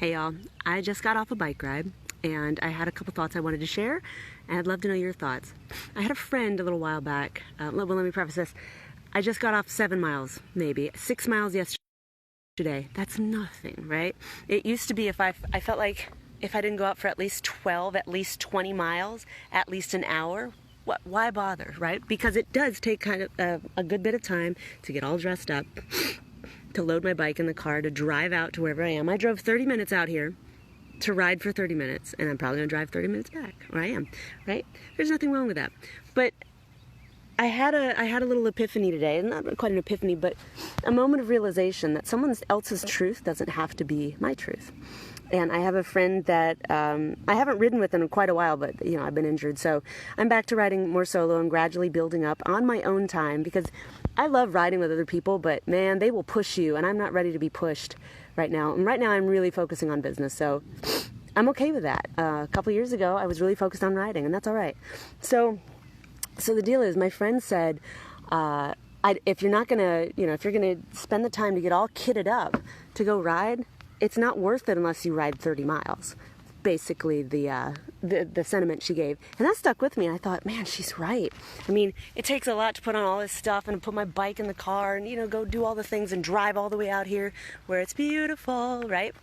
Hey y'all, I just got off a bike ride and I had a couple thoughts I wanted to share, and I'd love to know your thoughts. I had a friend a little while back, well, let me preface this. I just got off 7 miles, maybe 6 miles yesterday. That's nothing, right? It used to be if I felt like if I didn't go out for at least 12, at least 20 miles, at least an hour, why bother, right? Because it does take kind of a good bit of time to get all dressed up, to load my bike in the car, to drive out to wherever I am. I drove 30 minutes out here to ride for 30 minutes, and I'm probably going to drive 30 minutes back, or I am, right? There's nothing wrong with that. But I had a little epiphany today, not quite an epiphany, but a moment of realization that someone else's truth doesn't have to be my truth. And I have a friend that I haven't ridden with in quite a while, but I've been injured, so I'm back to riding more solo and gradually building up on my own time, because I love riding with other people, but man, they will push you, and I'm not ready to be pushed right now. And right now I'm really focusing on business, so I'm okay with that. A couple years ago, I was really focused on riding, and that's all right. So the deal is, my friend said, if you're not gonna, if you're gonna spend the time to get all kitted up to go ride, it's not worth it unless you ride 30 miles. Basically, the sentiment she gave, and that stuck with me. I thought, man, she's right. I mean, it takes a lot to put on all this stuff and put my bike in the car and go do all the things and drive all the way out here where it's beautiful, right?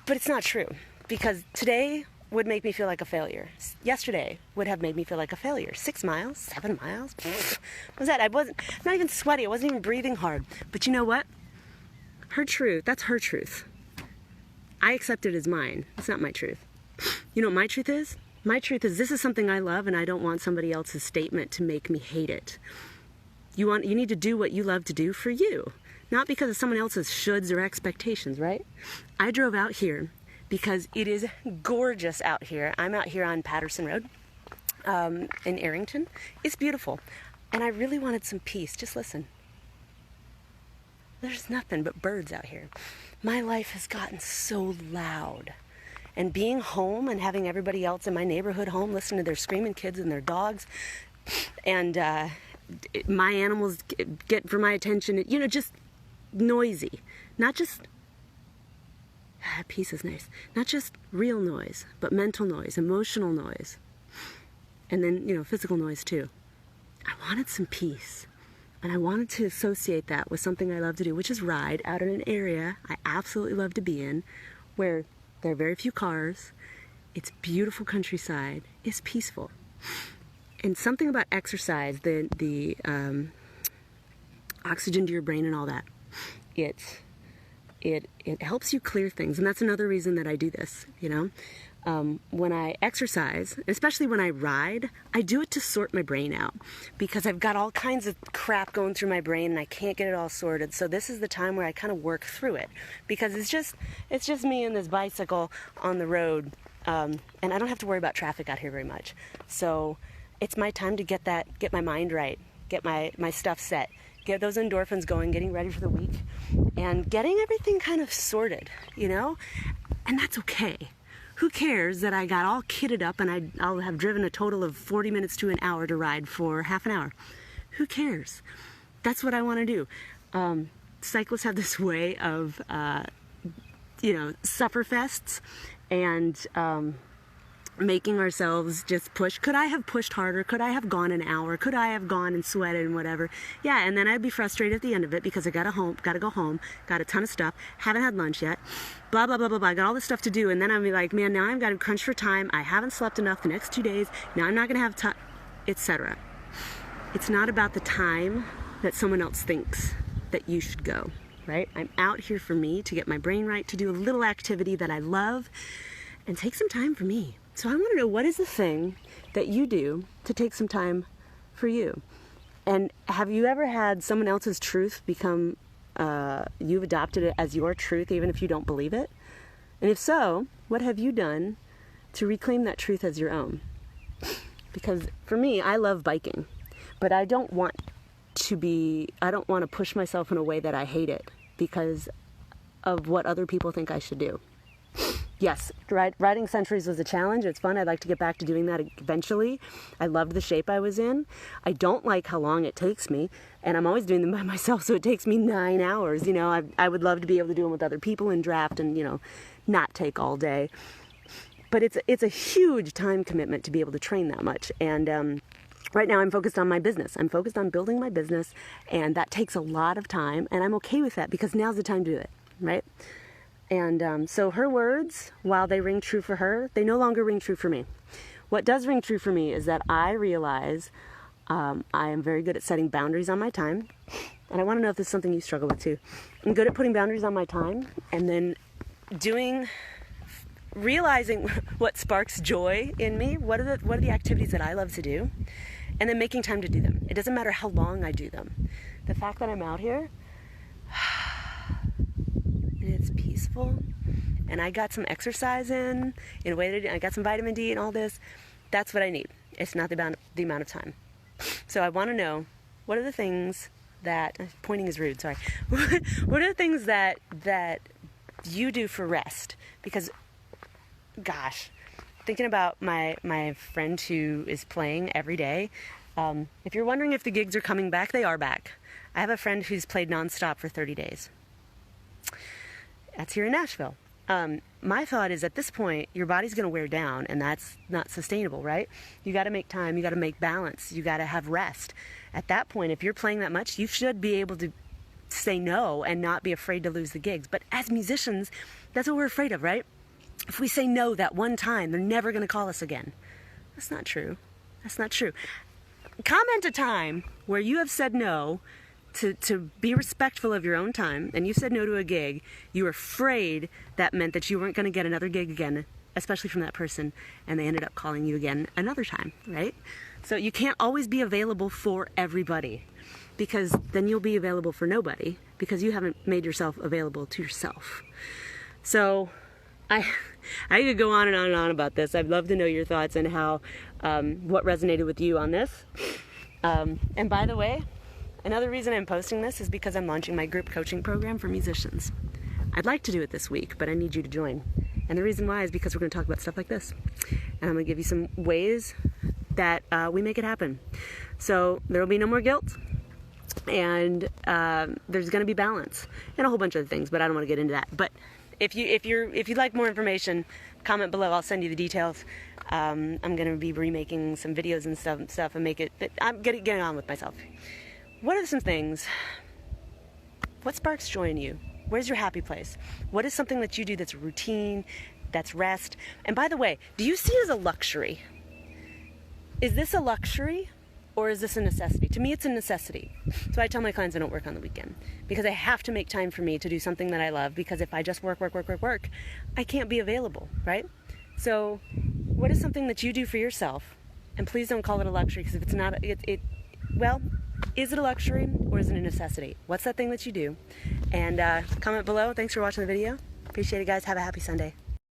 But it's not true, because today would make me feel like a failure. Yesterday would have made me feel like a failure. 6 miles, 7 miles. What was that? I'm not even sweaty. I wasn't even breathing hard. But you know what? Her truth. That's her truth. I accept it as mine. It's not my truth. You know what my truth is? My truth is, this is something I love, and I don't want somebody else's statement to make me hate it. You need to do what you love to do for you, not because of someone else's shoulds or expectations, right? I drove out here because it is gorgeous out here. I'm out here on Patterson Road in Arrington. It's beautiful, and I really wanted some peace. Just listen. There's nothing but birds out here. My life has gotten so loud. And being home and having everybody else in my neighborhood home listen to their screaming kids and their dogs, and my animals get for my attention, just noisy. Not just, peace is nice. Not just real noise, but mental noise, emotional noise. And then, physical noise too. I wanted some peace. And I wanted to associate that with something I love to do, which is ride out in an area I absolutely love to be in, where there are very few cars, it's beautiful countryside, it's peaceful. And something about exercise, the oxygen to your brain and all that, it helps you clear things. And that's another reason that I do this, when I exercise, especially when I ride, I do it to sort my brain out, because I've got all kinds of crap going through my brain and I can't get it all sorted. So this is the time where I kind of work through it, because it's just me and this bicycle on the road, and I don't have to worry about traffic out here very much. So it's my time to get my mind right, get my stuff set, get those endorphins going, getting ready for the week, and getting everything kind of sorted, and that's okay. Who cares that I got all kitted up and I'll have driven a total of 40 minutes to an hour to ride for half an hour? Who cares? That's what I want to do. Cyclists have this way of, sufferfests and making ourselves just push. Could I have pushed harder? Could I have gone an hour? Could I have gone and sweated and whatever? Yeah, and then I'd be frustrated at the end of it because I got to go home, got a ton of stuff, haven't had lunch yet, blah, blah, blah, blah, blah. I got all this stuff to do, and then I'll be like, man, now I've got to crunch for time. I haven't slept enough the next 2 days. Now I'm not going to have time, etc. It's not about the time that someone else thinks that you should go, right? I'm out here for me, to get my brain right, to do a little activity that I love, and take some time for me. So I want to know, what is the thing that you do to take some time for you? And have you ever had someone else's truth become, you've adopted it as your truth, even if you don't believe it? And if so, what have you done to reclaim that truth as your own? Because for me, I love biking, but I don't want to push myself in a way that I hate it because of what other people think I should do. yes, riding Centuries was a challenge. It's fun. I'd like to get back to doing that eventually. I loved the shape I was in. I don't like how long it takes me, and I'm always doing them by myself, so it takes me 9 hours. You know, I would love to be able to do them with other people and draft and, you know, not take all day. But it's a huge time commitment to be able to train that much. And right now I'm focused on my business. I'm focused on building my business, and that takes a lot of time, and I'm okay with that because now's the time to do it, right? And so her words, while they ring true for her, they no longer ring true for me. What does ring true for me is that I realize I am very good at setting boundaries on my time. And I want to know if this is something you struggle with too. I'm good at putting boundaries on my time, and then realizing what sparks joy in me. What are the activities that I love to do? And then making time to do them. It doesn't matter how long I do them. The fact that I'm out here, it's peaceful, and I got some exercise in a way that I got some vitamin D and all this. That's what I need. It's not the amount of time. So I want to know, what are the things that, pointing is rude, sorry. What are the things that you do for rest? Because, gosh, thinking about my friend who is playing every day, if you're wondering if the gigs are coming back, they are back. I have a friend who's played nonstop for 30 days. That's here in Nashville. My thought is, at this point, your body's going to wear down, and that's not sustainable, right? You got to make time. You got to make balance. You got to have rest. At that point, if you're playing that much, you should be able to say no and not be afraid to lose the gigs. But as musicians, that's what we're afraid of, right? If we say no that one time, they're never going to call us again. That's not true. That's not true. Comment a time where you have said no to be respectful of your own time, and you said no to a gig. You were afraid that meant that you weren't going to get another gig again, especially from that person, and they ended up calling you again another time, right? So you can't always be available for everybody, because then you'll be available for nobody, because you haven't made yourself available to yourself. So I could go on and on and on about this. I'd love to know your thoughts and how what resonated with you on this. And by the way, another reason I'm posting this is because I'm launching my group coaching program for musicians. I'd like to do it this week, but I need you to join. And the reason why is because we're going to talk about stuff like this. And I'm going to give you some ways that we make it happen. So there will be no more guilt. And there's going to be balance and a whole bunch of other things, but I don't want to get into that. But if you'd like more information, comment below. I'll send you the details. I'm going to be remaking some videos and stuff and make it. I'm getting on with myself. What are some things? What sparks joy in you? Where's your happy place? What is something that you do that's routine, that's rest? And by the way, do you see it as a luxury? Is this a luxury or is this a necessity? To me, it's a necessity. So I tell my clients I don't work on the weekend because I have to make time for me to do something that I love, because if I just work, I can't be available, right? So what is something that you do for yourself? And please don't call it a luxury, because if it's not, well, is it a luxury or is it a necessity? What's that thing that you do? And comment below. Thanks for watching the video. Appreciate it, guys. Have a happy Sunday.